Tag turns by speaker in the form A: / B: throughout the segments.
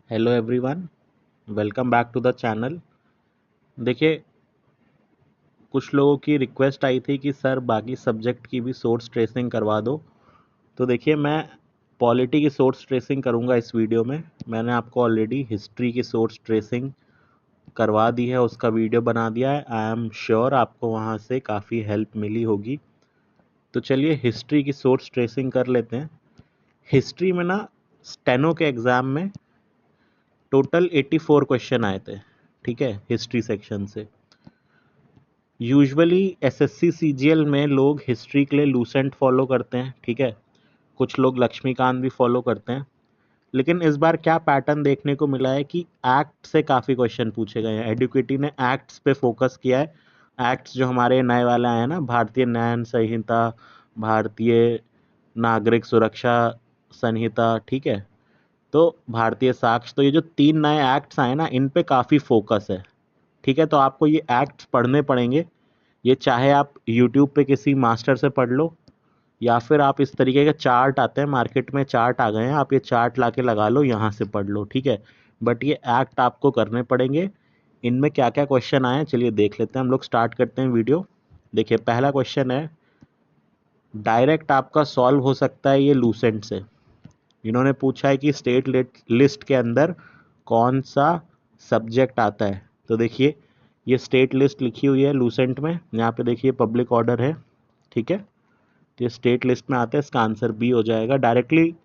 A: Hello everyone, welcome back to the channel. देखिए, कुछ लोगों की रिक्वेस्ट आई थी कि सर बाकी सब्जेक्ट की भी सोर्स ट्रेसिंग करवा दो। तो देखिए, मैं पॉलिटी की सोर्स ट्रेसिंग करूंगा इस वीडियो में। मैंने आपको ऑलरेडी हिस्ट्री की सोर्स ट्रेसिंग करवा दी है, उसका वीडियो बना दिया है। आई एम श्योर आपको वहाँ से काफ़ी हेल्प मिली होगी। तो चलिए हिस्ट्री की सोर्स ट्रेसिंग कर लेते हैं। हिस्ट्री में ना स्टेनो के एग्ज़ाम में टोटल 84 क्वेश्चन आए थे, ठीक है, हिस्ट्री सेक्शन से। यूजुअली एसएससी सीजीएल में लोग हिस्ट्री के लिए लूसेंट फॉलो करते हैं, ठीक है, कुछ लोग लक्ष्मीकांत भी फॉलो करते हैं। लेकिन इस बार क्या पैटर्न देखने को मिला है कि एक्ट से काफ़ी क्वेश्चन पूछे गए हैं। एडुकेटी ने एक्ट्स पे फोकस किया है। एक्ट्स जो हमारे नए वाले आए हैं ना, भारतीय न्याय संहिता, भारतीय नागरिक सुरक्षा संहिता, ठीक है, तो भारतीय साक्ष्य, तो ये जो 3 नए एक्ट्स आए ना, इन पे काफ़ी फोकस है, ठीक है। तो आपको ये एक्ट्स पढ़ने पड़ेंगे। ये चाहे आप यूट्यूब पे किसी मास्टर से पढ़ लो, या फिर आप इस तरीके के चार्ट आते हैं, मार्केट में चार्ट आ गए हैं, आप ये चार्ट ला के लगा लो, यहाँ से पढ़ लो, ठीक है। बट ये एक्ट आपको करने पड़ेंगे। इनमें क्या क्या क्वेश्चन आए हैं चलिए देख लेते हैं। हम लोग स्टार्ट करते हैं वीडियो। देखिए, पहला क्वेश्चन है, डायरेक्ट आपका सॉल्व हो सकता है ये लूसेंट से। इन्होंने पूछा है कि स्टेट लिस्ट के अंदर कौन सा सब्जेक्ट आता है। तो देखिए, ये स्टेट लिस्ट लिखी हुई है लूसेंट में, यहाँ पे देखिए पब्लिक ऑर्डर है, ठीक है। तो ये स्टेट लिस्ट में आता है, इसका आंसर बी हो जाएगा। डायरेक्टली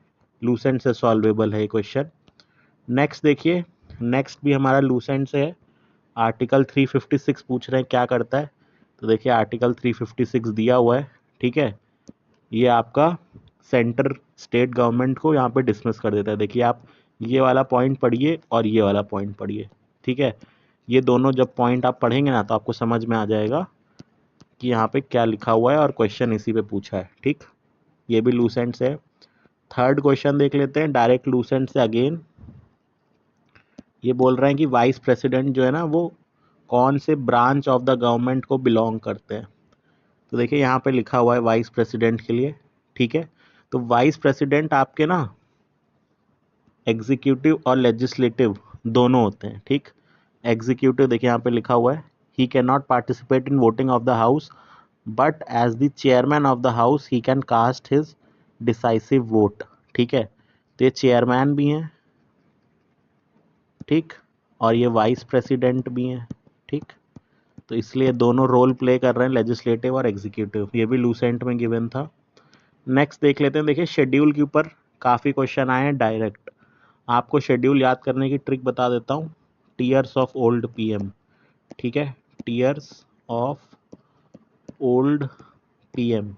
A: लूसेंट से सॉल्वेबल है ये क्वेश्चन। नेक्स्ट देखिए, नेक्स्ट भी हमारा लूसेंट से है। आर्टिकल 356 पूछ रहे हैं क्या करता है। तो देखिए, आर्टिकल 356 दिया हुआ है, ठीक है। ये आपका सेंटर स्टेट गवर्नमेंट को यहाँ पे डिसमिस कर देता है। देखिए, आप ये वाला पॉइंट पढ़िए और ये वाला पॉइंट पढ़िए, ठीक है। ये दोनों जब पॉइंट आप पढ़ेंगे ना, तो आपको समझ में आ जाएगा कि यहाँ पे क्या लिखा हुआ है और क्वेश्चन इसी पे पूछा है, ठीक। ये भी लूसेंट से है। थर्ड क्वेश्चन देख लेते हैं, डायरेक्ट लूसेंट से अगेन। ये बोल रहे हैं कि वाइस प्रेसिडेंट जो है ना, वो कौन से ब्रांच ऑफ द गवर्नमेंट को बिलोंग करते हैं। तो देखिए, यहाँ पे लिखा हुआ है वाइस प्रेसिडेंट के लिए, ठीक है। तो वाइस प्रेसिडेंट आपके ना एग्जीक्यूटिव और लेजिस्लेटिव दोनों होते हैं, ठीक। एग्जीक्यूटिव देखिए यहाँ पे लिखा हुआ है, he can not participate in voting of the house, but as the chairman of the house he can cast his decisive vote, ठीक है। तो ये चेयरमैन भी हैं, ठीक, और ये वाइस प्रेसिडेंट भी हैं, ठीक। तो इसलिए दोनों रोल प्ले कर रहे हैं, लेजिस्लेटिव और एग्जीक्यूटिव। ये भी लूसेंट में गिवन था। नेक्स्ट देख लेते हैं। देखिए, शेड्यूल के ऊपर काफ़ी क्वेश्चन आए हैं डायरेक्ट। आपको शेड्यूल याद करने की ट्रिक बता देता हूँ। टीयर्स ऑफ ओल्ड पीएम, ठीक है, टीयर्स ऑफ ओल्ड पीएम,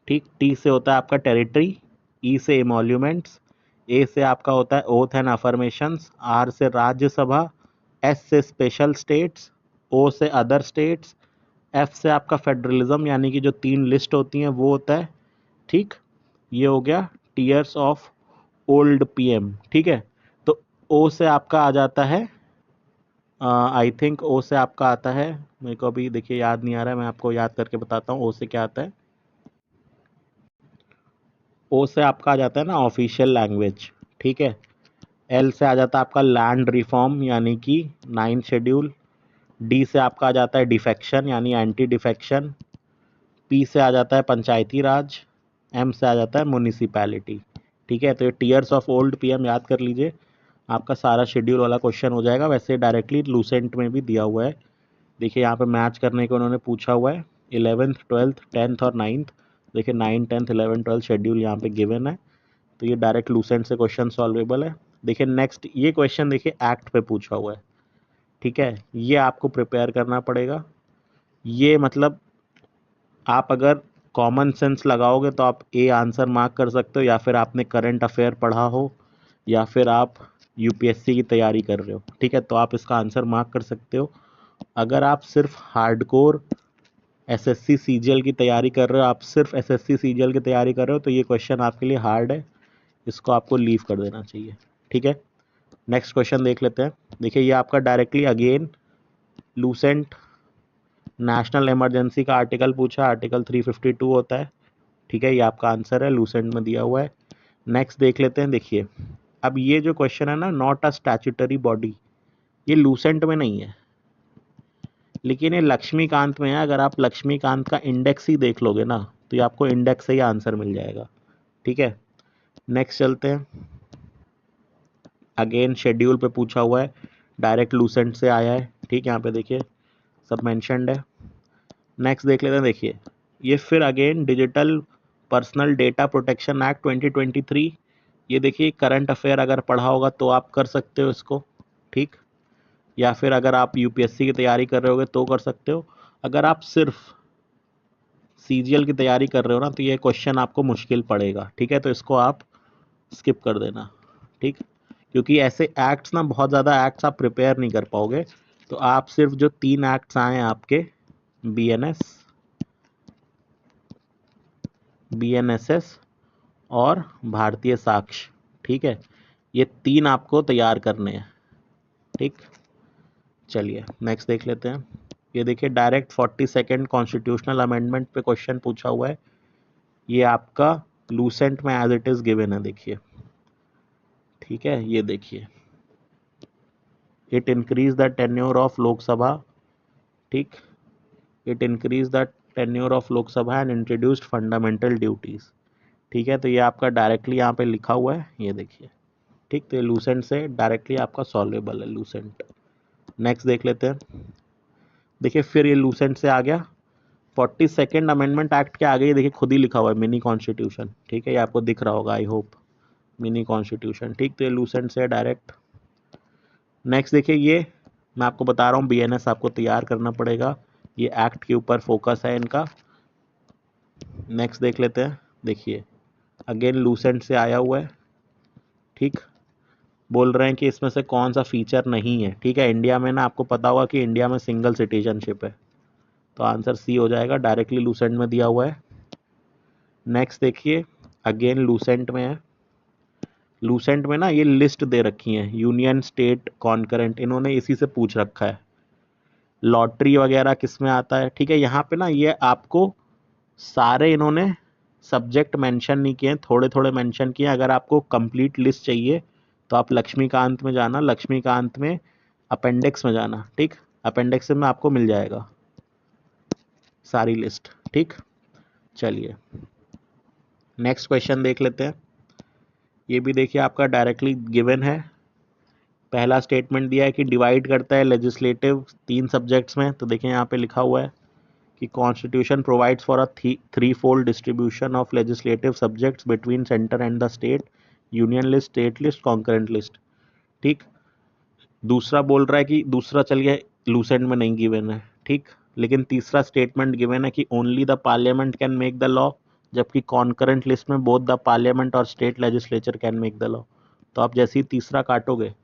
A: ठीक। टी से होता है आपका टेरिटरी, ई से इमोल्यूमेंट्स, ए से आपका होता है ओथ एंड अफर्मेशंस, आर से राज्यसभा, एस से स्पेशल स्टेट्स, ओ से अदर स्टेट्स, एफ से आपका फेडरलिज्म, यानी कि जो 3 लिस्ट होती हैं वो होता है, ठीक। ये हो गया टीयर्स ऑफ ओल्ड पीएम, ठीक है। तो ओ से आपका आ जाता है, आई थिंक ओ से आपका आता है, मेरे को अभी देखिए याद नहीं आ रहा है, मैं आपको याद करके बताता हूँ ओ से क्या आता है। ओ से आपका आ जाता है ना ऑफिशियल लैंग्वेज, ठीक है। एल से आ जाता है आपका लैंड रिफॉर्म, यानी कि 9 शेड्यूल। डी से आपका आ जाता है डिफेक्शन, यानी एंटी डिफेक्शन। पी से आ जाता है पंचायती राज। एम से आ जाता है म्यूनिसिपैलिटी, ठीक है। तो ये टीयर्स ऑफ ओल्ड पीएम याद कर लीजिए, आपका सारा शेड्यूल वाला क्वेश्चन हो जाएगा। वैसे डायरेक्टली लूसेंट में भी दिया हुआ है। देखिए, यहाँ पे मैच करने को उन्होंने पूछा हुआ है 11th 12th 10th और 9th। देखिए 9 10th 11 12 शेड्यूल यहाँ पे गिवन है। तो ये डायरेक्ट लूसेंट से क्वेश्चन सॉल्वेबल है। देखिए नेक्स्ट ये क्वेश्चन, देखिए एक्ट पे पूछा हुआ है, ठीक है। ये आपको प्रिपेयर करना पड़ेगा। ये मतलब आप अगर कॉमन सेंस लगाओगे तो आप ए आंसर मार्क कर सकते हो, या फिर आपने करंट अफेयर पढ़ा हो, या फिर आप यूपीएससी की तैयारी कर रहे हो, ठीक है, तो आप इसका आंसर मार्क कर सकते हो। अगर आप सिर्फ हार्डकोर एसएससी सीजीएल की तैयारी कर रहे हो, आप सिर्फ एसएससी सीजीएल की तैयारी कर रहे हो, तो ये क्वेश्चन आपके लिए हार्ड है, इसको आपको लीव कर देना चाहिए, ठीक है। नेक्स्ट क्वेश्चन देख लेते हैं। देखिए, ये आपका directly again Lucent national emergency का आर्टिकल पूछा, आर्टिकल 352 होता है, ठीक है। ये आपका आंसर है, लूसेंट में दिया हुआ है। नेक्स्ट देख लेते हैं। देखिए, अब ये जो क्वेश्चन है ना, नॉट अ स्टैच्यूटरी बॉडी, ये लूसेंट में नहीं है, लेकिन ये लक्ष्मीकांत में है। अगर आप लक्ष्मीकांत का इंडेक्स ही देख लोगे ना, तो ये आपको इंडेक्स से ही आंसर मिल जाएगा। ठीक है, नेक्स्ट चलते हैं। अगेन शेड्यूल पे पूछा हुआ है, डायरेक्ट लूसेंट से आया है। ठीक है, यहाँ पे देखिए सब मेंशन्ड है। नेक्स्ट देख लेते हैं। देखिए ये फिर again digital personal data protection act 2023, ये देखिए करंट अफेयर अगर पढ़ा होगा तो आप कर सकते हो इसको। ठीक, या फिर अगर आप यूपीएससी की तैयारी कर रहे होगे तो कर सकते हो। अगर आप सिर्फ सीजीएल की तैयारी कर रहे हो ना, तो ये क्वेश्चन आपको मुश्किल पड़ेगा। ठीक है, तो इसको आप स्किप कर देना। ठीक, क्योंकि ऐसे एक्ट्स ना, बहुत ज़्यादा एक्ट्स आप प्रिपेयर नहीं कर पाओगे। तो आप सिर्फ जो 3 एक्ट्स आए हैं आपके, बीएनएस, बीएनएसएस और भारतीय साक्ष्य, ठीक है, ये 3 आपको तैयार करने हैं। ठीक, चलिए नेक्स्ट देख लेते हैं। ये देखिए डायरेक्ट 42nd कॉन्स्टिट्यूशनल अमेंडमेंट पे क्वेश्चन पूछा हुआ है। ये आपका लूसेंट में एज इट इज गिवन है, देखिए। ठीक है, ये देखिए, it increase the tenure of Lok Sabha. ठीक, it increase the tenure of Lok Sabha and introduced fundamental duties. ठीक है, तो ये आपका डायरेक्टली यहाँ पे लिखा हुआ है, ये देखिए। ठीक, तो ये लूसेंट से डायरेक्टली आपका सॉल्वेबल है, लूसेंट। नेक्स्ट देख लेते हैं। देखिए फिर ये लूसेंट से आ गया। 42nd अमेंडमेंट एक्ट के आगे ये देखिए खुद ही लिखा हुआ है, मिनी कॉन्स्टिट्यूशन। ठीक है, ये आपको दिख रहा होगा, आई होप, मिनी कॉन्स्टिट्यूशन। ठीक, तो ये लूसेंट से डायरेक्ट। नेक्स्ट देखिए, ये मैं आपको बता रहा हूँ, बीएनएस आपको तैयार करना पड़ेगा, ये एक्ट के ऊपर फोकस है इनका। नेक्स्ट देख लेते हैं। देखिए अगेन लूसेंट से आया हुआ है। ठीक, बोल रहे हैं कि इसमें से कौन सा फीचर नहीं है। ठीक है, इंडिया में ना, आपको पता होगा कि इंडिया में सिंगल सिटीजनशिप है, तो आंसर सी हो जाएगा, डायरेक्टली लूसेंट में दिया हुआ है। नेक्स्ट देखिए, अगेन लूसेंट में है। लूसेंट में ना ये लिस्ट दे रखी है, यूनियन, स्टेट, कॉन्करेंट, इन्होंने इसी से पूछ रखा है। लॉटरी वगैरह किस में आता है। ठीक है, यहाँ पे ना ये आपको सारे इन्होंने सब्जेक्ट मेंशन नहीं किए, थोड़े थोड़े मेंशन किए। अगर आपको कंप्लीट लिस्ट चाहिए तो आप लक्ष्मीकांत में जाना, लक्ष्मीकांत में अपेंडिक्स में जाना। ठीक, अपेंडिक्स में आपको मिल जाएगा सारी लिस्ट। ठीक, चलिए नेक्स्ट क्वेश्चन देख लेते हैं। ये भी देखिए आपका डायरेक्टली गिवन है। पहला स्टेटमेंट दिया है कि डिवाइड करता है लेजिस्लेटिव 3 सब्जेक्ट्स में। तो देखिए यहाँ पे लिखा हुआ है कि constitution provides for a three fold distribution of legislative subjects between centre and the state, union list, state list, concurrent list. ठीक, दूसरा बोल रहा है कि दूसरा चल गया, लूसेंट में नहीं गिवन है। ठीक, लेकिन तीसरा स्टेटमेंट गिवन है कि only the parliament can make the law, जबकि कॉन्करेंट लिस्ट में बोथ द पार्लियामेंट और state legislature can make the law. तो आप जैसे ही तीसरा काटोगे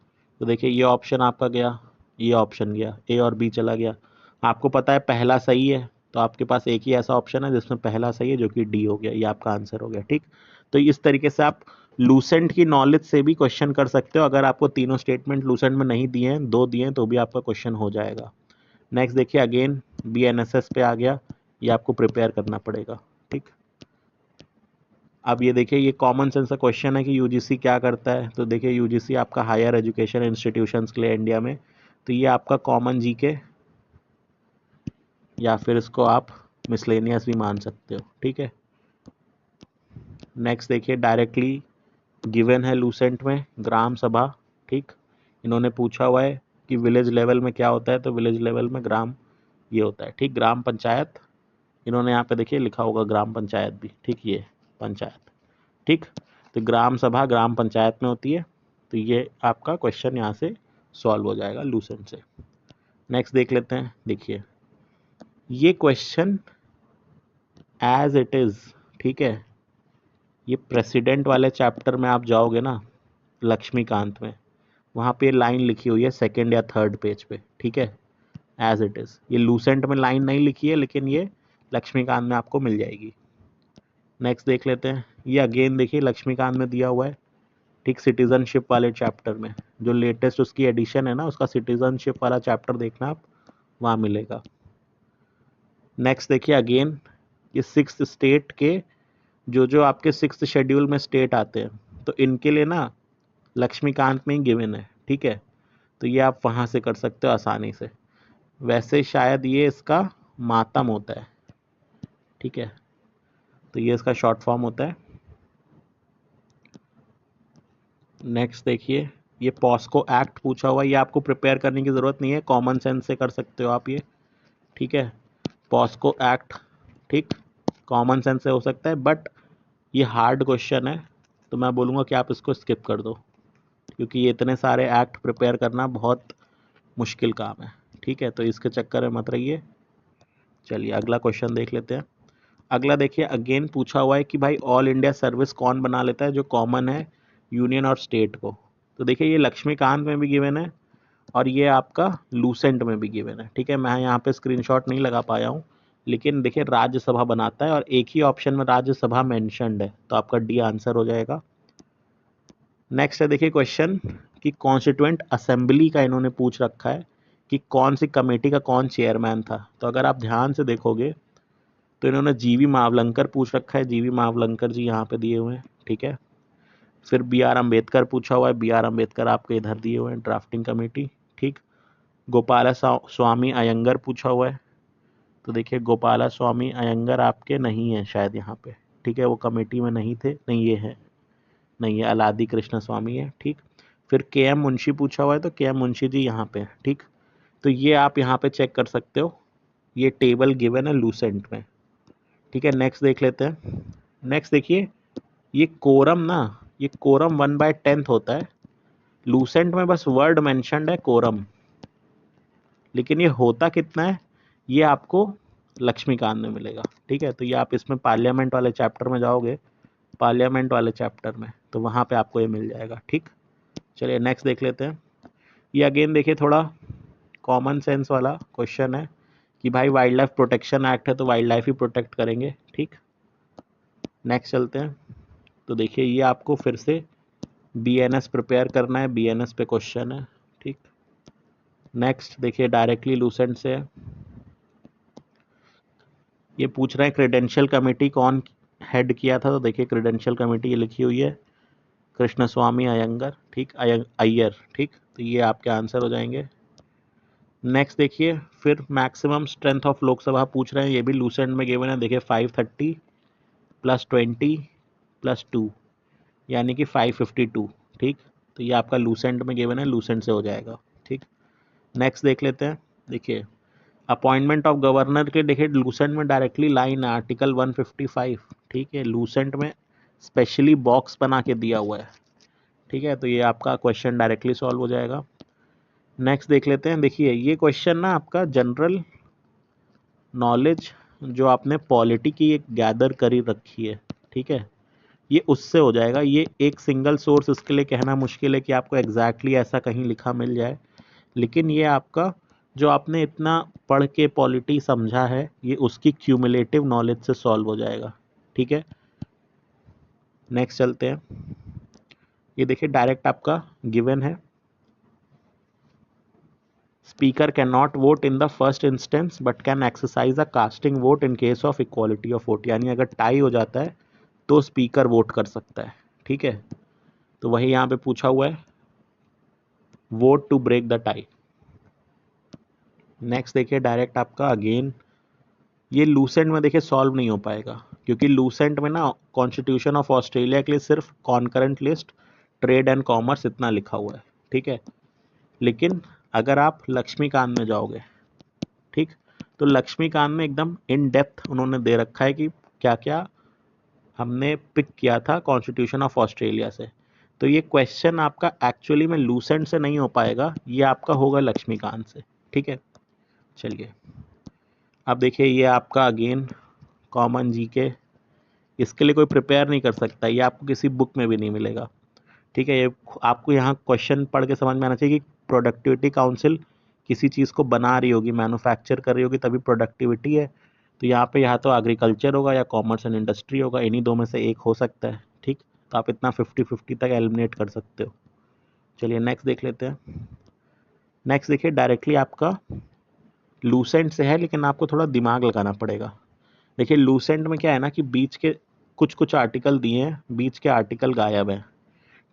A: तो देखिए ये ऑप्शन आपका गया, ये ऑप्शन गया, ए और बी चला गया। आपको पता है पहला सही है, तो आपके पास एक ही ऐसा ऑप्शन है जिसमें पहला सही है, जो कि डी हो गया, ये आपका आंसर हो गया। ठीक, तो इस तरीके से आप लूसेंट की नॉलेज से भी क्वेश्चन कर सकते हो। अगर आपको तीनों स्टेटमेंट लूसेंट में नहीं दिए हैं, 2 दिए हैं, तो भी आपका क्वेश्चन हो जाएगा। नेक्स्ट देखिए, अगेन बीएनएसएस पे आ गया, ये आपको प्रिपेयर करना पड़ेगा। ठीक, अब ये देखिए, ये कॉमन सेंस का क्वेश्चन है कि यूजीसी क्या करता है। तो देखिए यूजीसी आपका हायर एजुकेशन इंस्टीट्यूशंस के लिए इंडिया में, तो ये आपका कॉमन जीके, या फिर इसको आप मिसलेनियस भी मान सकते हो। ठीक है, नेक्स्ट देखिए, डायरेक्टली गिवन है लूसेंट में ग्राम सभा। ठीक, इन्होंने पूछा हुआ है कि विलेज लेवल में क्या होता है, तो विलेज लेवल में ग्राम ये होता है। ठीक, ग्राम पंचायत, इन्होंने यहाँ पे देखिए लिखा होगा ग्राम पंचायत भी। ठीक, ये पंचायत। ठीक, तो ग्राम सभा ग्राम पंचायत में होती है। तो ये आपका क्वेश्चन यहाँ से सॉल्व हो जाएगा लूसेंट से। नेक्स्ट देख लेते हैं। देखिए ये क्वेश्चन एज इट इज, ठीक है, ये प्रेसिडेंट वाले चैप्टर में आप जाओगे ना, लक्ष्मीकांत में, वहाँ पे लाइन लिखी हुई है सेकंड या थर्ड पेज पे। ठीक है, एज इट इज। ये लूसेंट में लाइन नहीं लिखी है, लेकिन ये लक्ष्मीकांत में आपको मिल जाएगी। नेक्स्ट देख लेते हैं। ये अगेन देखिए लक्ष्मीकांत में दिया हुआ है। ठीक, सिटीजनशिप वाले चैप्टर में, जो लेटेस्ट उसकी एडिशन है ना, उसका सिटीजनशिप वाला चैप्टर देखना आप, वहाँ मिलेगा। नेक्स्ट देखिए, अगेन ये 6th स्टेट के जो जो आपके 6th शेड्यूल में स्टेट आते हैं, तो इनके लिए ना लक्ष्मीकांत में ही गिवन है, ठीक है। तो ये आप वहाँ से कर सकते हो आसानी से। वैसे शायद ये इसका मातम होता है, ठीक है। तो ये इसका शॉर्ट फॉर्म होता है। नेक्स्ट देखिए, ये पॉस्को एक्ट पूछा हुआ है, ये आपको प्रिपेयर करने की ज़रूरत नहीं है, कॉमन सेंस से कर सकते हो आप ये, ठीक है। पॉस्को एक्ट, ठीक, कॉमन सेंस से हो सकता है, बट ये हार्ड क्वेश्चन है, तो मैं बोलूँगा कि आप इसको स्किप कर दो, क्योंकि ये इतने सारे एक्ट प्रिपेयर करना बहुत मुश्किल काम है, ठीक है। तो इसके चक्कर में मत रहिए। चलिए अगला क्वेश्चन देख लेते हैं। अगला देखिए, अगेन पूछा हुआ है कि भाई ऑल इंडिया सर्विस कौन बना लेता है, जो कॉमन है यूनियन और स्टेट को। तो देखिए ये लक्ष्मीकांत में भी गिवन है और ये आपका लूसेंट में भी गिवन है, ठीक है। मैं यहाँ पे स्क्रीनशॉट नहीं लगा पाया हूँ, लेकिन देखिए राज्यसभा बनाता है और एक ही ऑप्शन में राज्यसभा मेंशन्ड है, तो आपका डी आंसर हो जाएगा। नेक्स्ट है देखिए क्वेश्चन कि कॉन्स्टिट्यूएंट असेंबली का इन्होंने पूछ रखा है कि कौन सी कमेटी का कौन चेयरमैन था। तो अगर आप ध्यान से देखोगे तो इन्होंने जीवी मावलंकर पूछ रखा है, जीवी मावलंकर जी यहाँ पे दिए हुए हैं, ठीक है। फिर बी आर अम्बेडकर पूछा हुआ है, बी आर अम्बेडकर आपके इधर दिए हुए हैं, ड्राफ्टिंग कमेटी, ठीक। गोपाला स्वामी अयंगर पूछा हुआ है, तो देखिए गोपाला स्वामी अयंगर आपके नहीं है शायद यहाँ पे, ठीक है, वो कमेटी में नहीं थे, नहीं ये है, नहीं है, अलादी कृष्ण स्वामी है, ठीक। फिर के एम मुंशी पूछा हुआ है, तो के एम मुंशी जी यहाँ पे, ठीक। तो ये आप यहाँ पे चेक कर सकते हो, ये टेबल गिवन है लूसेंट में, ठीक है। नेक्स्ट देख लेते हैं। नेक्स्ट देखिए, ये कोरम ना, ये कोरम 1/10 होता है, लूसेंट में बस वर्ड मेंशन्ड है कोरम, लेकिन ये होता कितना है ये आपको लक्ष्मीकांत में मिलेगा, ठीक है। तो ये आप इसमें पार्लियामेंट वाले चैप्टर में जाओगे, पार्लियामेंट वाले चैप्टर में, तो वहाँ पे आपको ये मिल जाएगा, ठीक। चलिए नेक्स्ट देख लेते हैं। ये अगेन देखिए थोड़ा कॉमन सेंस वाला क्वेश्चन है कि भाई वाइल्ड लाइफ प्रोटेक्शन एक्ट है, तो वाइल्ड लाइफ ही प्रोटेक्ट करेंगे, ठीक। नेक्स्ट चलते हैं। तो देखिए ये आपको फिर से बीएनएस प्रिपेयर करना है, बीएनएस पे क्वेश्चन है, ठीक। नेक्स्ट देखिए डायरेक्टली लूसेंट से है, ये पूछ रहे हैं क्रेडेंशियल कमेटी कौन हेड किया था। तो देखिए क्रेडेंशियल कमेटी ये लिखी हुई है कृष्ण स्वामी अयंगर, ठीक, अय्यर, ठीक। तो ये आपके आंसर हो जाएंगे। नेक्स्ट देखिए, फिर मैक्सिमम स्ट्रेंथ ऑफ लोकसभा पूछ रहे हैं, ये भी लूसेंट में गिवन है, देखिए 530 + 20 + 2 यानी कि 552, ठीक। तो ये आपका लूसेंट में गिवन है, लूसेंट से हो जाएगा, ठीक। नेक्स्ट देख लेते हैं। देखिए अपॉइंटमेंट ऑफ गवर्नर के, देखिए लूसेंट में डायरेक्टली लाइन है आर्टिकल 155, ठीक है। लूसेंट में स्पेशली बॉक्स बना के दिया हुआ है, ठीक है। तो ये आपका क्वेश्चन डायरेक्टली सॉल्व हो जाएगा। नेक्स्ट देख लेते हैं। देखिए ये क्वेश्चन ना आपका जनरल नॉलेज जो आपने पॉलिटी की एक गैदर करी रखी है, ठीक है, ये उससे हो जाएगा। ये एक सिंगल सोर्स इसके लिए कहना मुश्किल है कि आपको एग्जैक्टली ऐसा कहीं लिखा मिल जाए, लेकिन ये आपका जो आपने इतना पढ़ के पॉलिटी समझा है, ये उसकी क्यूमुलेटिव नॉलेज से सॉल्व हो जाएगा, ठीक है। नेक्स्ट चलते हैं। ये देखिए डायरेक्ट आपका गिवन है, speaker can not vote in the first instance but can exercise a casting vote in case of equality of vote, यानी अगर टाई हो जाता है तो स्पीकर वोट कर सकता है, ठीक है। तो वही यहाँ पे पूछा हुआ है, vote to break the tie. Next देखिए डायरेक्ट आपका अगेन, ये लूसेंट में देखिए सॉल्व नहीं हो पाएगा, क्योंकि लूसेंट में ना कॉन्स्टिट्यूशन ऑफ ऑस्ट्रेलिया के लिए सिर्फ concurrent list, trade and commerce इतना लिखा हुआ है, ठीक है। लेकिन अगर आप लक्ष्मीकांत में जाओगे, ठीक, तो लक्ष्मीकांत में एकदम इन डेप्थ उन्होंने दे रखा है कि क्या क्या हमने पिक किया था कॉन्स्टिट्यूशन ऑफ ऑस्ट्रेलिया से। तो ये क्वेश्चन आपका एक्चुअली में लूसेंट से नहीं हो पाएगा, ये आपका होगा लक्ष्मीकांत से, ठीक है। चलिए अब देखिए ये आपका अगेन कॉमन जीके, इसके लिए कोई प्रिपेयर नहीं कर सकता, ये आपको किसी बुक में भी नहीं मिलेगा, ठीक है। ये आपको यहाँ क्वेश्चन पढ़ के समझ में आना चाहिए कि प्रोडक्टिविटी काउंसिल किसी चीज़ को बना रही होगी, मैन्युफैक्चर कर रही होगी, तभी प्रोडक्टिविटी है। तो यहाँ पे या तो एग्रीकल्चर होगा या कॉमर्स एंड इंडस्ट्री होगा, इन्हीं दो में से एक हो सकता है, ठीक। तो आप इतना 50-50 तक एलिमिनेट कर सकते हो। चलिए नेक्स्ट देख लेते हैं। नेक्स्ट देखिए डायरेक्टली आपका लूसेंट से है, लेकिन आपको थोड़ा दिमाग लगाना पड़ेगा। देखिए लूसेंट में क्या है ना कि बीच के कुछ कुछ आर्टिकल दिए हैं, बीच के आर्टिकल गायब हैं,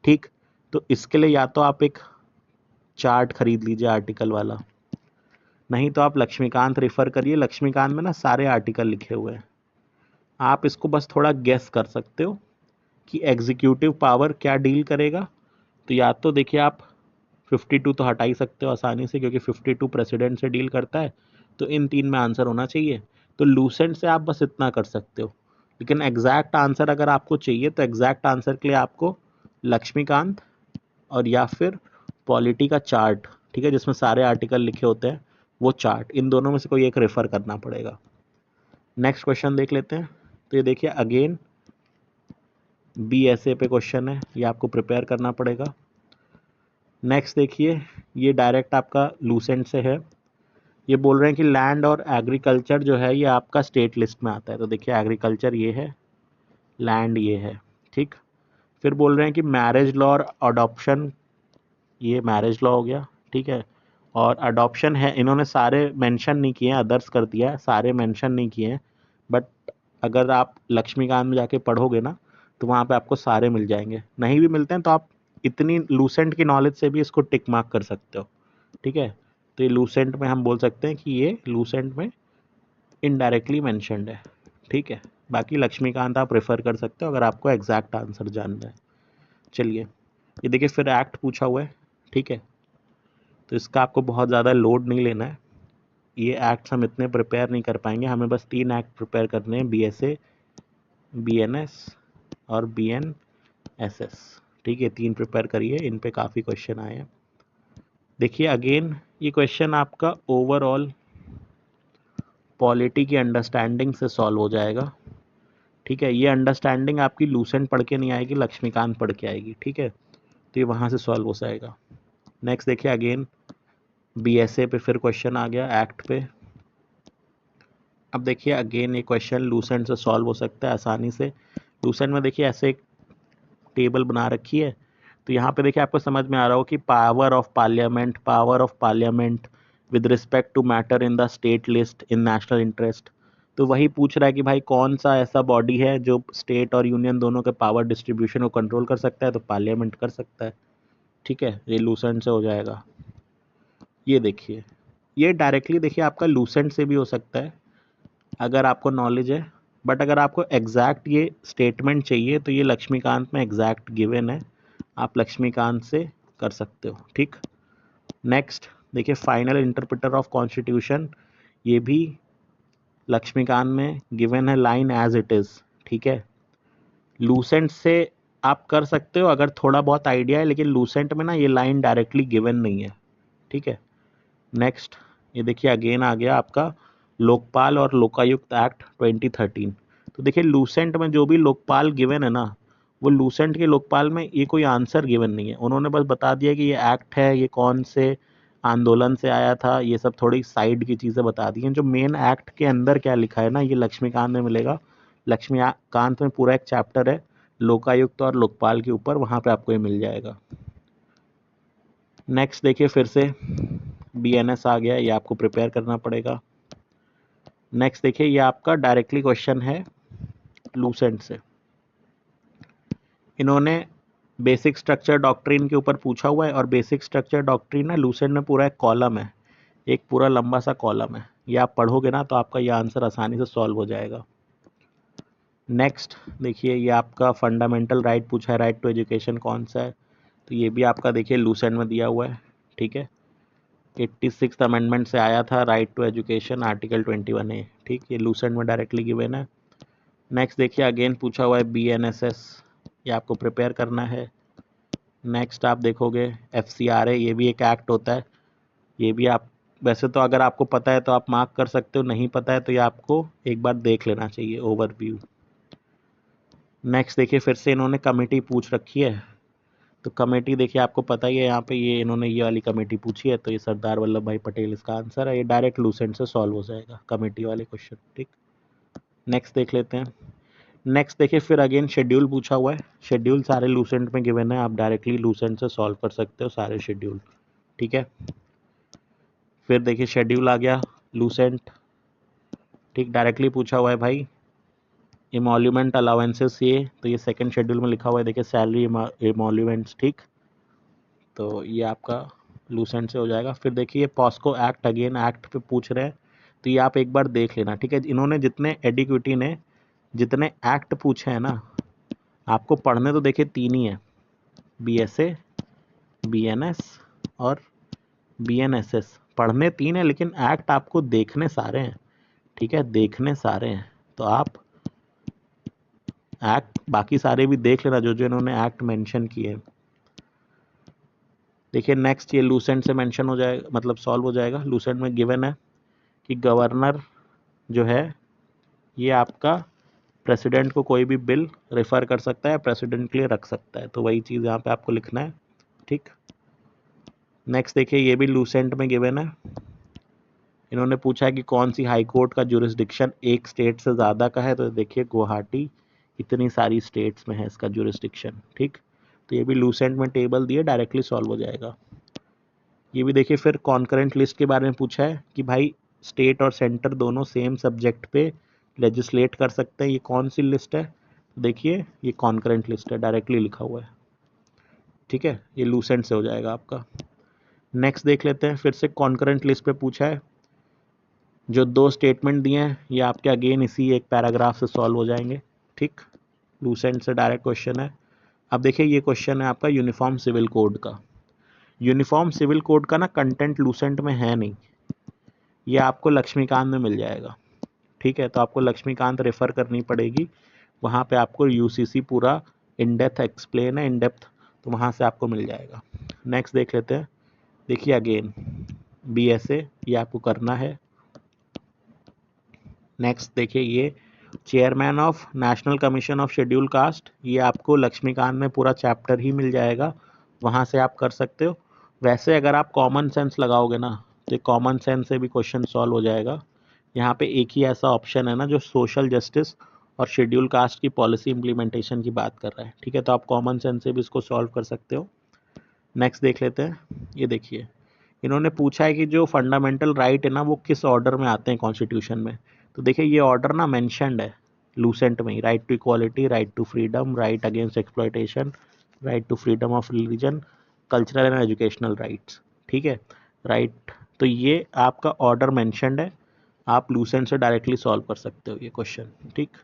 A: ठीक। तो इसके लिए या तो आप एक चार्ट खरीद लीजिए आर्टिकल वाला, नहीं तो आप लक्ष्मीकांत रेफर करिए। लक्ष्मीकांत में ना सारे आर्टिकल लिखे हुए हैं, आप इसको बस थोड़ा गेस कर सकते हो कि एग्जीक्यूटिव पावर क्या डील करेगा। तो या तो देखिए आप 52 तो हटा ही सकते हो आसानी से, क्योंकि 52 प्रेसिडेंट से डील करता है, तो इन तीन में आंसर होना चाहिए। तो लूसेंट से आप बस इतना कर सकते हो, लेकिन एग्जैक्ट आंसर अगर आपको चाहिए तो एग्जैक्ट आंसर के लिए आपको लक्ष्मीकांत और या फिर पॉलिटी का चार्ट, ठीक है, जिसमें सारे आर्टिकल लिखे होते हैं, वो चार्ट, इन दोनों में से कोई एक रेफर करना पड़ेगा। नेक्स्ट क्वेश्चन देख लेते हैं। तो ये देखिए अगेन BSA पे क्वेश्चन है, ये आपको प्रिपेयर करना पड़ेगा। नेक्स्ट देखिए, ये डायरेक्ट आपका लूसेंट से है। ये बोल रहे हैं कि लैंड और एग्रीकल्चर जो है ये आपका स्टेट लिस्ट में आता है। तो देखिए एग्रीकल्चर ये है, लैंड ये है, ठीक। फिर बोल रहे हैं कि मैरिज लॉ और अडॉप्शन, ये मैरिज लॉ हो गया, ठीक है। और अडॉप्शन है, इन्होंने सारे मेंशन नहीं किए हैं, अदर्स कर दिया है, सारे मेंशन नहीं किए हैं। बट अगर आप लक्ष्मीकांत में जाके पढ़ोगे ना तो वहाँ पे आपको सारे मिल जाएंगे। नहीं भी मिलते हैं तो आप इतनी लूसेंट की नॉलेज से भी इसको टिक मार्क कर सकते हो, ठीक है। तो ये लूसेंट में हम बोल सकते हैं कि ये लूसेंट में इनडायरेक्टली मेंशनड है, ठीक है। बाकी लक्ष्मीकांत आप रेफर कर सकते हो अगर आपको एग्जैक्ट आंसर जानना है। चलिए ये देखिए फिर एक्ट पूछा हुआ है, ठीक है। तो इसका आपको बहुत ज़्यादा लोड नहीं लेना है, ये एक्ट्स हम इतने प्रिपेयर नहीं कर पाएंगे, हमें बस 3 एक्ट प्रिपेयर करने हैं, BSA, BNS और BNSS, ठीक है। 3 प्रिपेयर करिए, इन पे काफ़ी क्वेश्चन आए हैं। देखिए अगेन ये क्वेश्चन आपका ओवरऑल पॉलिटी की अंडरस्टैंडिंग से सॉल्व हो जाएगा, ठीक है। ये अंडरस्टैंडिंग आपकी लूसेंट पढ़ के नहीं आएगी, लक्ष्मीकांत पढ़ के आएगी, ठीक है। तो ये वहाँ से सॉल्व हो जाएगा। नेक्स्ट देखिए अगेन BSA पे फिर क्वेश्चन आ गया एक्ट पे। अब देखिए अगेन ये क्वेश्चन लूसेंट से सॉल्व हो सकता है आसानी से। लूसेंट में देखिए ऐसे एक टेबल बना रखी है, तो यहाँ पे देखिए आपको समझ में आ रहा हो कि power of parliament with respect to matter in the state list in national interest. तो वही पूछ रहा है कि भाई कौन सा ऐसा बॉडी है जो स्टेट और यूनियन दोनों के पावर डिस्ट्रीब्यूशन को कंट्रोल कर सकता है, तो पार्लियामेंट कर सकता है, ठीक है। ये लूसेंट से हो जाएगा। ये देखिए ये डायरेक्टली देखिए आपका लूसेंट से भी हो सकता है अगर आपको नॉलेज है, बट अगर आपको एग्जैक्ट ये स्टेटमेंट चाहिए तो ये लक्ष्मीकांत में एग्जैक्ट गिवन है, आप लक्ष्मीकांत से कर सकते हो, ठीक। नेक्स्ट देखिए फाइनल इंटरप्रेटर ऑफ कॉन्स्टिट्यूशन, ये भी लक्ष्मीकांत में गिवन है, लाइन एज इट इज़, ठीक है। लूसेंट से आप कर सकते हो अगर थोड़ा बहुत आइडिया है, लेकिन लूसेंट में ना ये लाइन डायरेक्टली गिवन नहीं है, ठीक है। नेक्स्ट ये देखिए अगेन आ गया आपका लोकपाल और लोकायुक्त एक्ट 2013। तो देखिए लूसेंट में जो भी लोकपाल गिवन है ना, वो लूसेंट के लोकपाल में ये कोई आंसर गिवन नहीं है, उन्होंने बस बता दिया कि ये एक्ट है, ये कौन से आंदोलन से आया था, ये सब थोड़ी साइड की चीज़ें बता दी हैं। जो मेन एक्ट के अंदर क्या लिखा है ना, ये लक्ष्मीकांत में मिलेगा। लक्ष्मीकांत में पूरा एक चैप्टर है लोकायुक्त और लोकपाल के ऊपर, वहाँ पे आपको ये मिल जाएगा। नेक्स्ट देखिए फिर से BNS आ गया, ये आपको प्रिपेयर करना पड़ेगा। नेक्स्ट देखिए ये आपका डायरेक्टली क्वेश्चन है लूसेंट से, इन्होंने बेसिक स्ट्रक्चर डॉक्ट्रिन के ऊपर पूछा हुआ है, और बेसिक स्ट्रक्चर डॉक्ट्रिन है लूसेंट में पूरा एक कॉलम है, एक पूरा लंबा सा कॉलम है, ये आप पढ़ोगे ना तो आपका ये आंसर आसानी से सॉल्व हो जाएगा। नेक्स्ट देखिए ये आपका फंडामेंटल राइट पूछा है, राइट टू एजुकेशन कौन सा है, तो ये भी आपका देखिए लूसेंट में दिया हुआ है, ठीक है। 86 अमेंडमेंट से आया था right to education, article 21A, ठीक, ये लूसेंट में डायरेक्टली गिवन है। नेक्स्ट देखिए अगेन पूछा हुआ है BNSS, ये आपको प्रिपेयर करना है। नेक्स्ट आप देखोगे FCRA, ये भी एक एक्ट होता है, ये भी आप वैसे तो अगर आपको पता है तो आप मार्क कर सकते हो, नहीं पता है तो ये आपको एक बार देख लेना चाहिए ओवरव्यू। नेक्स्ट देखिए फिर से इन्होंने कमेटी पूछ रखी है, तो कमेटी देखिए आपको पता ही है, यहाँ पे ये इन्होंने ये वाली कमेटी पूछी है, तो ये सरदार वल्लभ भाई पटेल इसका आंसर है, ये डायरेक्ट लूसेंट से सॉल्व हो जाएगा कमेटी वाले क्वेश्चन, ठीक। नेक्स्ट देख लेते हैं। नेक्स्ट देखिए फिर अगेन शेड्यूल पूछा हुआ है, शेड्यूल सारे लूसेंट में गिवन है, आप डायरेक्टली लूसेंट से सॉल्व कर सकते हो सारे शेड्यूल, ठीक है। फिर देखिए शेड्यूल आ गया लूसेंट, ठीक, डायरेक्टली पूछा हुआ है भाई इमोल्यूमेंट अलाउंसेस, ये तो ये सेकंड शेड्यूल में लिखा हुआ है, देखिए सैलरी इमोल्यूमेंट्स, ठीक। तो ये आपका लूसेंट से हो जाएगा। फिर देखिए पॉस्को एक्ट, अगेन एक्ट पे पूछ रहे हैं, तो ये आप एक बार देख लेना, ठीक है। इन्होंने जितने एडिक्विटी ने जितने एक्ट पूछे हैं ना, आपको पढ़ने तो देखिए 3 ही है, बीएसए, बीएनएस और बीएनएसएस। पढ़ने 3 है लेकिन एक्ट आपको देखने सारे हैं, ठीक है, देखने सारे हैं। तो आप एक्ट बाकी सारे भी देख लेना जो जो इन्होंने एक्ट मेंशन किए। देखिए नेक्स्ट ये लूसेंट से मेंशन हो जाएगा, मतलब सॉल्व हो जाएगा। लूसेंट में गिवन है कि गवर्नर जो है ये आपका प्रेसिडेंट को कोई भी बिल रेफर कर सकता है, प्रेसिडेंट के लिए रख सकता है, तो वही चीज़ यहाँ पे आपको लिखना है, ठीक। नेक्स्ट देखिए ये भी लूसेंट में गिवन है। इन्होंने पूछा है कि कौन सी हाई कोर्ट का जुरिस्डिक्शन एक स्टेट से ज़्यादा का है, तो देखिए गुवाहाटी इतनी सारी स्टेट्स में है इसका जुरिस्डिक्शन, ठीक। तो ये भी लूसेंट में टेबल दिए, डायरेक्टली सॉल्व हो जाएगा। ये भी देखिए फिर कॉन्करेंट लिस्ट के बारे में पूछा है कि भाई स्टेट और सेंटर दोनों सेम सब्जेक्ट पे लेजिस्लेट कर सकते हैं, ये कौन सी लिस्ट है, देखिए ये कॉन्करेंट लिस्ट है, डायरेक्टली लिखा हुआ है, ठीक है। ये लूसेंट से हो जाएगा आपका। नेक्स्ट देख लेते हैं, फिर से कॉन्करेंट लिस्ट पे पूछा है, जो 2 स्टेटमेंट दिए हैं ये आपके अगेन इसी एक पैराग्राफ से सॉल्व हो जाएंगे, ठीक। लूसेंट से डायरेक्ट क्वेश्चन है। अब देखिए ये क्वेश्चन है आपका यूनिफॉर्म सिविल कोड का। यूनिफॉर्म सिविल कोड का ना कंटेंट लूसेंट में है नहीं, ये आपको लक्ष्मीकांत में मिल जाएगा, ठीक है। तो आपको लक्ष्मीकांत रेफर करनी पड़ेगी, वहाँ पे आपको यूसीसी पूरा इन डेप्थ एक्सप्लेन है, इन डेप्थ, तो वहाँ से आपको मिल जाएगा। नेक्स्ट देख लेते हैं। देखिए अगेन बीएसए ये आपको करना है। नेक्स्ट देखिए ये chairman of national commission of schedule caste, ये आपको लक्ष्मीकांत में पूरा चैप्टर ही मिल जाएगा, वहाँ से आप कर सकते हो। वैसे अगर आप कॉमन सेंस लगाओगे ना, तो कॉमन सेंस से भी क्वेश्चन सॉल्व हो जाएगा। यहाँ पे एक ही ऐसा ऑप्शन है ना जो सोशल जस्टिस और शेड्यूल कास्ट की पॉलिसी इम्प्लीमेंटेशन की बात कर रहा है, ठीक है। तो आप कॉमन सेंस से भी इसको सॉल्व कर सकते हो। नेक्स्ट देख लेते हैं। ये देखिए इन्होंने पूछा है कि जो फंडामेंटल राइट है ना वो किस ऑर्डर में आते हैं कॉन्स्टिट्यूशन में, तो देखिए ये ऑर्डर ना मेंशन्ड है लूसेंट में ही, right to equality, right to freedom, right against exploitation, right to freedom of religion, cultural and educational rights, ठीक है, राइट। तो ये आपका ऑर्डर मेंशन्ड है, आप लूसेंट से डायरेक्टली सॉल्व कर सकते हो ये क्वेश्चन, ठीक।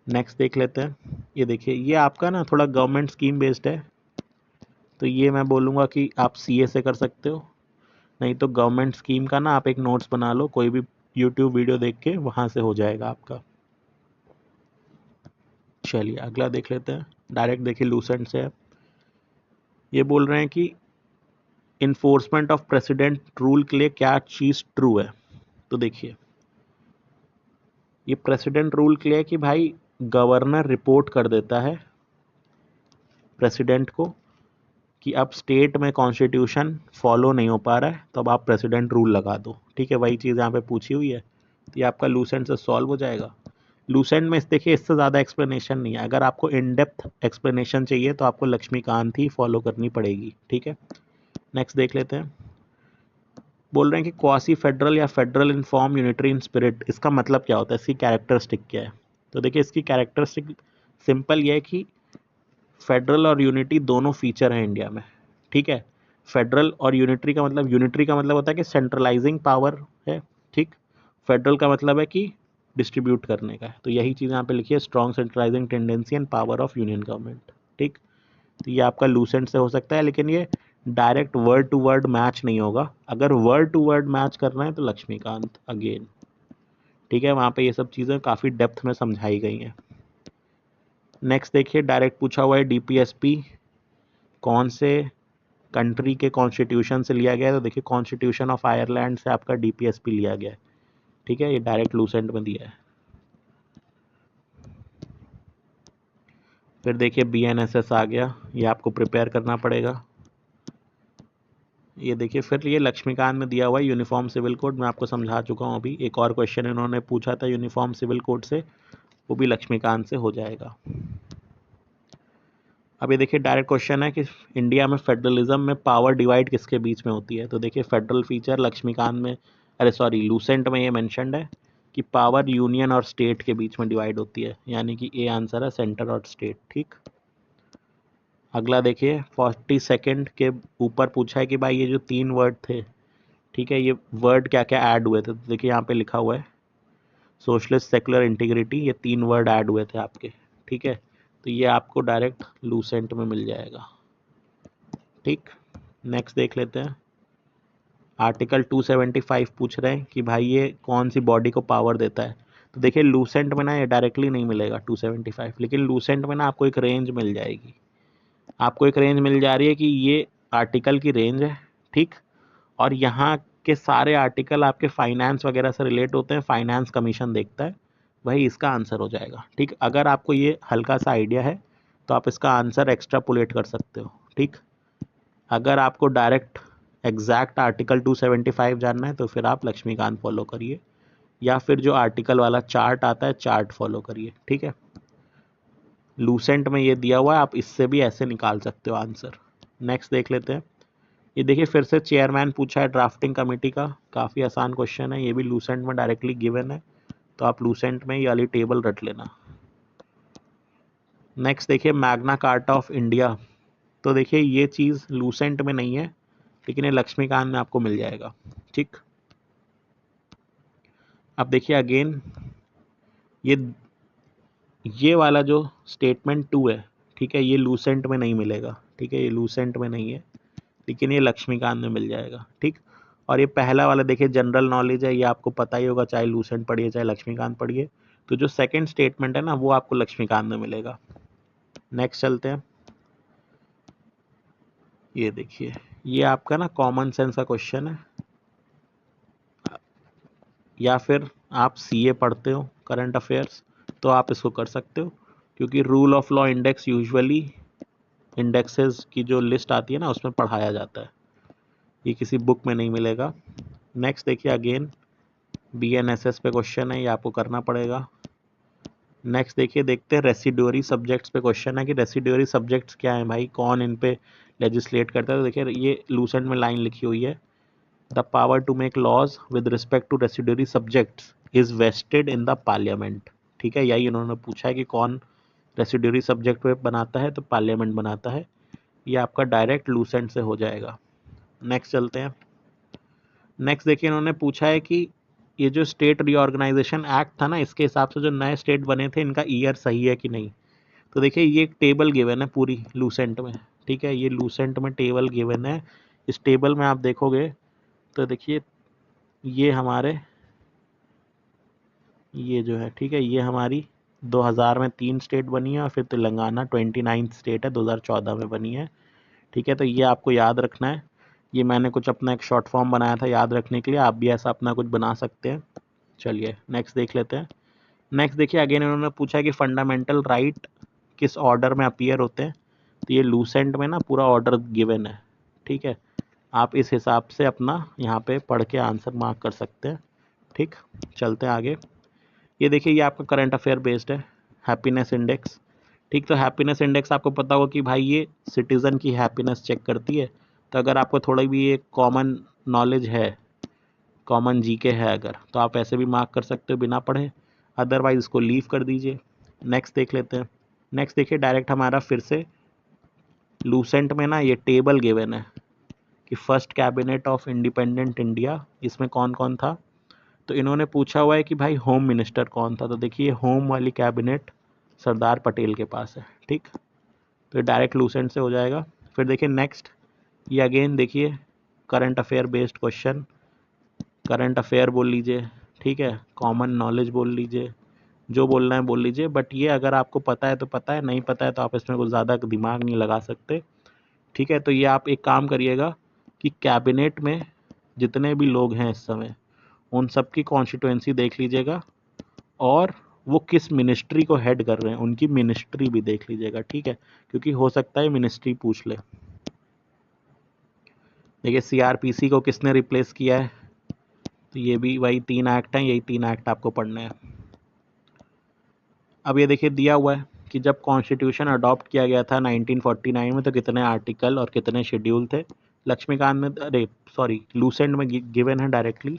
A: नेक्स्ट देख लेते हैं। ये देखिए ये आपका ना थोड़ा गवर्नमेंट स्कीम बेस्ड है, तो ये मैं बोलूँगा कि आप सीए से कर सकते हो, नहीं तो गवर्नमेंट स्कीम का ना आप एक नोट्स बना लो, कोई भी यूट्यूब वीडियो देख के, वहाँ से हो जाएगा आपका। चलिए अगला देख लेते हैं। डायरेक्ट देखिए लूसेंट से है। ये बोल रहे हैं कि इन्फोर्समेंट ऑफ प्रेसिडेंट रूल के लिए क्या चीज़ ट्रू है, तो देखिए ये प्रेसिडेंट रूल के लिए कि भाई गवर्नर रिपोर्ट कर देता है प्रेसिडेंट को कि अब स्टेट में कॉन्स्टिट्यूशन फॉलो नहीं हो पा रहा है, तो अब आप प्रेसिडेंट रूल लगा दो, ठीक है। वही चीज़ यहाँ पे पूछी हुई है, तो ये आपका लूसेंट से सॉल्व हो जाएगा। लूसेंट में देखिए इससे ज़्यादा एक्सप्लेनेशन नहीं है, अगर आपको इन डेप्थ एक्सप्लेनेशन चाहिए तो आपको लक्ष्मीकांत ही फॉलो करनी पड़ेगी, ठीक है। नेक्स्ट देख लेते हैं। बोल रहे हैं कि क्वासी फेडरल या federal in form unitary in spirit, इसका मतलब क्या होता है, इसकी कैरेक्टरिस्टिक क्या है, तो देखिए इसकी कैरेक्टरिस्टिक सिंपल ये है कि फेडरल और यूनिटी दोनों फीचर हैं इंडिया में, ठीक है। फेडरल और यूनिटरी का मतलब, यूनिटरी का मतलब होता है कि सेंट्रलाइजिंग पावर है, ठीक। फेडरल का मतलब है कि डिस्ट्रीब्यूट करने का है, तो यही चीज़ यहाँ पे लिखी है, strong centralising tendency and power of union government, ठीक। तो ये आपका लूसेंट से हो सकता है, लेकिन ये direct word to word match नहीं होगा, अगर वर्ड टू वर्ड मैच करना है तो लक्ष्मीकांत अगेन, ठीक है, वहाँ पे ये सब चीज़ें काफ़ी डेप्थ में समझाई गई हैं। नेक्स्ट देखिए डायरेक्ट पूछा हुआ है डीपीएसपी कौन से कंट्री के कॉन्स्टिट्यूशन से लिया गया है, तो देखिए कॉन्स्टिट्यूशन ऑफ आयरलैंड से आपका डीपीएसपी लिया गया है, ठीक है, ये डायरेक्ट लूसेंट में दिया है। फिर देखिए बीएनएसएस आ गया, ये आपको प्रिपेयर करना पड़ेगा। ये देखिए फिर ये लक्ष्मीकांत में दिया हुआ है यूनिफॉर्म सिविल कोड, मैं आपको समझा चुका हूँ अभी। एक और क्वेश्चन इन्होंने पूछा था यूनिफॉर्म सिविल कोड से, वो भी लक्ष्मीकांत से हो जाएगा। अब ये देखिए डायरेक्ट क्वेश्चन है कि इंडिया में फेडरलिज्म में पावर डिवाइड किसके बीच में होती है, तो देखिए फेडरल फीचर लक्ष्मीकांत में, अरे सॉरी लूसेंट में ये मेंशन्ड है कि पावर यूनियन और स्टेट के बीच में डिवाइड होती है, यानी कि ए आंसर है सेंटर और स्टेट, ठीक। अगला देखिए 42 के ऊपर पूछा है कि भाई ये जो 3 वर्ड थे, ठीक है, ये वर्ड क्या क्या ऐड हुए थे। तो देखिए यहाँ पे लिखा हुआ है सोशलिस्ट, सेकुलर, इंटीग्रिटी, ये 3 वर्ड ऐड हुए थे आपके, ठीक है। तो ये आपको डायरेक्ट लूसेंट में मिल जाएगा, ठीक। नेक्स्ट देख लेते हैं। आर्टिकल 275 पूछ रहे हैं कि भाई ये कौन सी बॉडी को पावर देता है। तो देखिए लूसेंट में ना ये डायरेक्टली नहीं मिलेगा 275, लेकिन लूसेंट में ना आपको एक रेंज मिल जाएगी। आपको एक रेंज मिल जा रही है कि ये आर्टिकल की रेंज है, ठीक। और यहाँ के सारे आर्टिकल आपके फाइनेंस वगैरह से रिलेट होते हैं, फाइनेंस कमीशन देखता है, वही इसका आंसर हो जाएगा, ठीक। अगर आपको ये हल्का सा आइडिया है तो आप इसका आंसर एक्स्ट्रापोलेट कर सकते हो, ठीक। अगर आपको डायरेक्ट एग्जैक्ट आर्टिकल 275 जानना है तो फिर आप लक्ष्मीकांत फॉलो करिए, या फिर जो आर्टिकल वाला चार्ट आता है चार्ट फॉलो करिए, ठीक है। लूसेंट में ये दिया हुआ है, आप इससे भी ऐसे निकाल सकते हो आंसर। नेक्स्ट देख लेते हैं। ये देखिए फिर से चेयरमैन पूछा है ड्राफ्टिंग कमेटी का, काफ़ी आसान क्वेश्चन है, ये भी लूसेंट में डायरेक्टली गिवन है, तो आप लूसेंट में ये वाली टेबल रट लेना। नेक्स्ट देखिए मैग्ना कार्टा ऑफ इंडिया। तो देखिए ये चीज़ लूसेंट में नहीं है, लेकिन ये लक्ष्मीकांत में आपको मिल जाएगा, ठीक। अब देखिए अगेन ये वाला जो स्टेटमेंट 2 है, ठीक है, ये लूसेंट में नहीं मिलेगा, ठीक है, ये लूसेंट में नहीं है, लेकिन ये लक्ष्मीकांत में मिल जाएगा, ठीक। और ये पहला वाला देखिए जनरल नॉलेज है, ये आपको पता ही होगा, चाहे लूसेंट पढ़िए चाहे लक्ष्मीकांत पढ़िए। तो जो सेकंड स्टेटमेंट है ना वो आपको लक्ष्मीकांत में मिलेगा। नेक्स्ट चलते हैं। ये देखिए ये आपका ना कॉमन सेंस का क्वेश्चन है, या फिर आप सीए पढ़ते हो करंट अफेयर्स तो आप इसको कर सकते हो, क्योंकि rule of law index usually indexes की जो लिस्ट आती है ना उसमें पढ़ाया जाता है, ये किसी बुक में नहीं मिलेगा। नेक्स्ट देखिए अगेन बीएनएसएस पे क्वेश्चन है, ये आपको करना पड़ेगा। नेक्स्ट देखिए देखते हैं रेसिड्यूरी सब्जेक्ट्स पे क्वेश्चन है कि रेसिड्यूरी सब्जेक्ट्स क्या है भाई, कौन इन पे लेजिस्लेट करता है। तो देखिए ये लूसेंट में लाइन लिखी हुई है, the power to make laws with respect to residuary subjects is vested in the parliament, ठीक है। यही उन्होंने पूछा है कि कौन रेसिड्यूरी सब्जेक्ट पे बनाता है, तो पार्लियामेंट बनाता है, ये आपका डायरेक्ट लूसेंट से हो जाएगा। नेक्स्ट चलते हैं। नेक्स्ट देखिए इन्होंने पूछा है कि ये जो स्टेट रीऑर्गेनाइजेशन एक्ट था ना, इसके हिसाब से जो नए स्टेट बने थे इनका ईयर सही है कि नहीं। तो देखिए ये एक टेबल गिवन है पूरी लूसेंट में, ठीक है, ये लूसेंट में टेबल गिवन है। इस टेबल में आप देखोगे तो देखिए ये हमारे ये जो है, ठीक है, ये हमारी 2000 में 3 स्टेट बनी है, और फिर तेलंगाना 29 स्टेट है 2014 में बनी है, ठीक है। तो ये आपको याद रखना है, ये मैंने कुछ अपना एक शॉर्ट फॉर्म बनाया था याद रखने के लिए, आप भी ऐसा अपना कुछ बना सकते हैं। चलिए नेक्स्ट देख लेते हैं। नेक्स्ट देखिए अगेन इन्होंने पूछा कि फंडामेंटल राइट किस ऑर्डर में अपीयर होते हैं। तो ये लूसेंट में ना पूरा ऑर्डर गिवन है, ठीक है, आप इस हिसाब से अपना यहाँ पे पढ़ के आंसर मार्क कर सकते हैं, ठीक। चलते हैं आगे। ये देखिए ये आपका करंट अफेयर बेस्ड है, हैप्पीनेस इंडेक्स, ठीक। तो हैप्पीनेस इंडेक्स आपको पता होगा कि भाई ये सिटीज़न की हैप्पीनेस चेक करती है। तो अगर आपको थोड़ा भी ये कॉमन नॉलेज है, कॉमन जीके है अगर, तो आप ऐसे भी मार्क कर सकते हो बिना पढ़े, अदरवाइज इसको लीव कर दीजिए। नेक्स्ट देख लेते हैं। नेक्स्ट देखिए डायरेक्ट हमारा फिर से लूसेंट में ना ये टेबल गिवन है कि first cabinet of independent India इसमें कौन कौन था। तो इन्होंने पूछा हुआ है कि भाई होम मिनिस्टर कौन था। तो देखिए होम वाली कैबिनेट सरदार पटेल के पास है, ठीक। तो डायरेक्ट लूसेंट से हो जाएगा। फिर देखिए नेक्स्ट, ये अगेन देखिए current affair based question, current affair बोल लीजिए, ठीक है, कॉमन नॉलेज बोल लीजिए, जो बोलना है बोल लीजिए, बट ये अगर आपको पता है तो पता है, नहीं पता है तो आप इसमें कुछ ज़्यादा दिमाग नहीं लगा सकते, ठीक है। तो ये आप एक काम करिएगा कि कैबिनेट में जितने भी लोग हैं इस समय उन सब की कॉन्स्टिट्यूएंसी देख लीजिएगा, और वो किस मिनिस्ट्री को हेड कर रहे हैं उनकी मिनिस्ट्री भी देख लीजिएगा, ठीक है, क्योंकि हो सकता है मिनिस्ट्री पूछ ले। देखिए सीआरपीसी को किसने रिप्लेस किया है, तो ये भी वही 3 एक्ट हैं, यही 3 एक्ट आपको पढ़ने हैं। अब ये देखिए दिया हुआ है कि जब कॉन्स्टिट्यूशन अडॉप्ट किया गया था 1949 में तो कितने आर्टिकल और कितने शेड्यूल थे। लक्ष्मीकांत में, अरे सॉरी, लूसेंट में गिवन है डायरेक्टली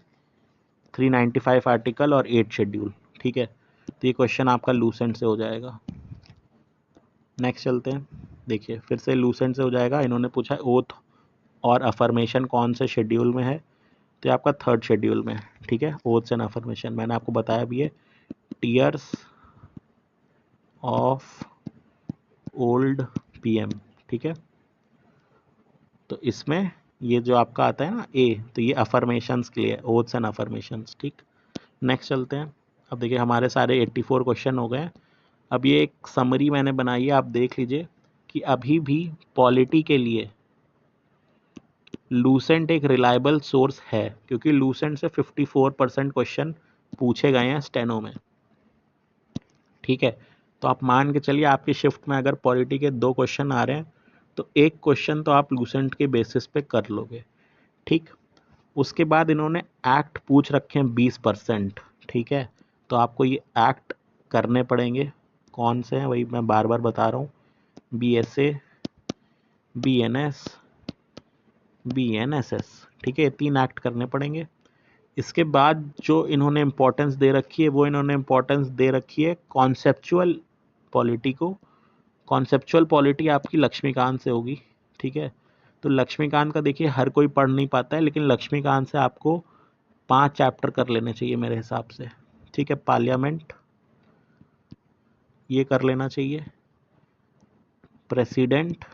A: 395 आर्टिकल और 8 शेड्यूल, ठीक है। तो ये क्वेश्चन आपका लूसेंट से हो जाएगा। नेक्स्ट चलते हैं। देखिए फिर से लूसेंट से हो जाएगा। इन्होंने पूछा ओथ और अफर्मेशन कौन से शेड्यूल में है, तो ये आपका 3rd शेड्यूल में है। ठीक है, ओथ्स एंड अफर्मेशन मैंने आपको बताया भी है। टीयर्स ऑफ ओल्ड पीएम, ठीक है। तो इसमें ये जो आपका आता है ना ए, तो ये अफर्मेशंस के लिए, ओथ्स एंड अफर्मेशंस। ठीक, नेक्स्ट चलते हैं। अब देखिए हमारे सारे 84 क्वेश्चन हो गए हैं। अब ये एक समरी मैंने बनाई है, आप देख लीजिए कि अभी भी पॉलिटी के लिए लूसेंट एक रिलायबल सोर्स है, क्योंकि लूसेंट से 54% क्वेश्चन पूछे गए हैं स्टेनो में। ठीक है, तो आप मान के चलिए आपकी शिफ्ट में अगर पॉलिटी के 2 क्वेश्चन आ रहे हैं तो एक क्वेश्चन तो आप लूसेंट के बेसिस पे कर लोगे। ठीक, उसके बाद इन्होंने एक्ट पूछ रखे हैं 20%। ठीक है, तो आपको ये एक्ट करने पड़ेंगे। कौन से हैं वही मैं बार बार बता रहा हूँ, BSA, BNS, BNSS। ठीक है, ये 3 एक्ट करने पड़ेंगे। इसके बाद जो इन्होंने इम्पोर्टेंस दे रखी है, वो इन्होंने इम्पोर्टेंस दे रखी है कॉन्सेप्चुअल पॉलिटी को। कॉन्सेप्चुअल पॉलिटी आपकी लक्ष्मीकांत से होगी। ठीक है, तो लक्ष्मीकांत का देखिए हर कोई पढ़ नहीं पाता है, लेकिन लक्ष्मीकांत से आपको 5 चैप्टर कर लेने चाहिए मेरे हिसाब से। ठीक है, पार्लियामेंट ये कर लेना चाहिए, president,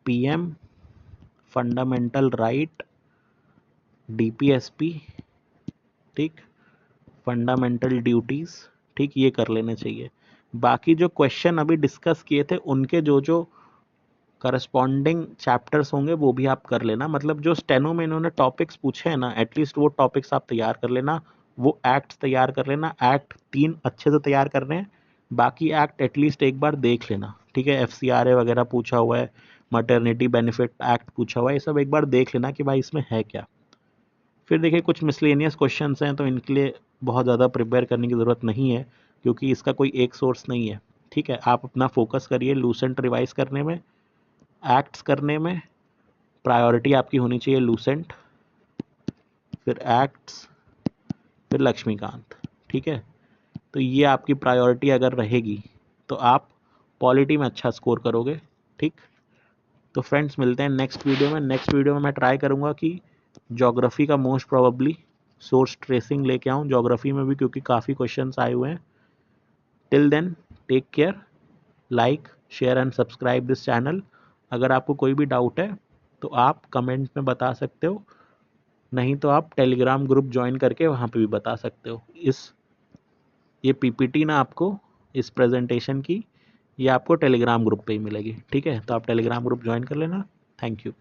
A: PM, fundamental right, DPSP, ठीक, फंडामेंटल ड्यूटीज, ठीक, ये कर लेने चाहिए। बाकी जो क्वेश्चन अभी डिस्कस किए थे उनके जो जो करस्पॉन्डिंग चैप्टर्स होंगे वो भी आप कर लेना। मतलब जो स्टेनो में इन्होंने टॉपिक्स पूछे हैं ना, एटलीस्ट वो टॉपिक्स आप तैयार कर लेना, वो एक्ट्स तैयार कर लेना। एक्ट 3 अच्छे से तैयार करने हैं, बाकी एक्ट एटलीस्ट एक बार देख लेना। ठीक है, FCRA वगैरह पूछा हुआ है, मटर्निटी बेनिफिट एक्ट पूछा हुआ है, ये सब एक बार देख लेना कि भाई इसमें है क्या। फिर देखिए कुछ मिसलेनियस क्वेश्चंस हैं, तो इनके लिए बहुत ज़्यादा प्रिपेयर करने की ज़रूरत नहीं है, क्योंकि इसका कोई एक सोर्स नहीं है। ठीक है, आप अपना फोकस करिए लूसेंट रिवाइज करने में, एक्ट्स करने में। प्रायोरिटी आपकी होनी चाहिए लूसेंट, फिर एक्ट्स, फिर लक्ष्मीकांत। ठीक है, तो ये आपकी प्रायोरिटी अगर रहेगी तो आप पॉलिटी में अच्छा स्कोर करोगे। ठीक, तो फ्रेंड्स मिलते हैं नेक्स्ट वीडियो में। नेक्स्ट वीडियो में मैं ट्राई करूँगा कि ज्योग्राफी का मोस्ट प्रोबेबली सोर्स ट्रेसिंग लेके आऊँ ज्योग्राफी में भी, क्योंकि काफ़ी क्वेश्चंस आए हुए हैं। Till then take care, like share and subscribe this channel. अगर आपको कोई भी डाउट है तो आप कमेंट में बता सकते हो, नहीं तो आप टेलीग्राम ग्रुप ज्वाइन करके वहाँ पे भी बता सकते हो। ये PPT ना आपको इस प्रेजेंटेशन की, ये आपको टेलीग्राम ग्रुप पे ही मिलेगी। ठीक है, तो आप टेलीग्राम ग्रुप ज्वाइन कर लेना। Thank you.